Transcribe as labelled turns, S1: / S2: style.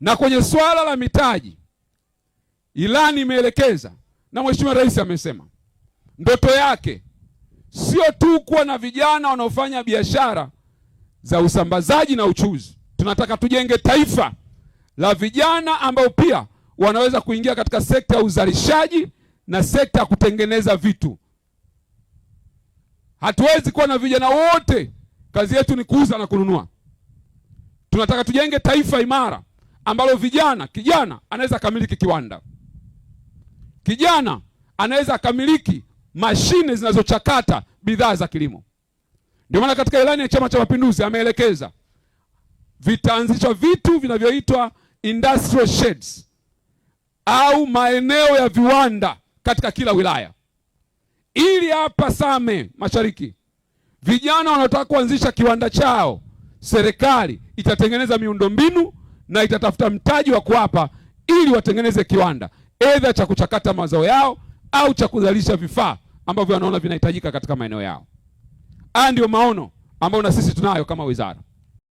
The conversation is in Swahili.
S1: Na kwenye swala la mitaji, ilani imeelekeza na Mheshimiwa Rais amesema ndoto yake sio tu kuwa na vijana wanaofanya biashara za usambazaji na uchuzi. Tunataka tujenge taifa la vijana ambao pia wanaweza kuingia katika sekta ya uzalishaji na sekta ya kutengeneza vitu. Hatuwezi kuwa na vijana wote kazi yetu ni kuuza na kununua. Tunataka tujenge taifa imara ambalo kijana anaweza kamiliki kiwanda. Kijana anaweza kamiliki mashine zinazochakata bidhaa za kilimo. Ndio maana katika ilani ya Chama cha Mapinduzi ameelekeza vitaanzishwa vitu vinavyoitwa industrial sheds au maeneo ya viwanda katika kila wilaya. Ili hapa Same Mashariki vijana wanaotaka kuanzisha kiwanda chao, serikali itatengeneza miundombinu na itatafuta mtaji wa kuwapa ili watengeneze kiwanda, aidha cha kuchakata mazao yao au cha kuzalisha vifaa ambavyo wanaona vinahitajika katika maeneo yao. Haya ndio maono ambayo na sisi tunayo kama wizara.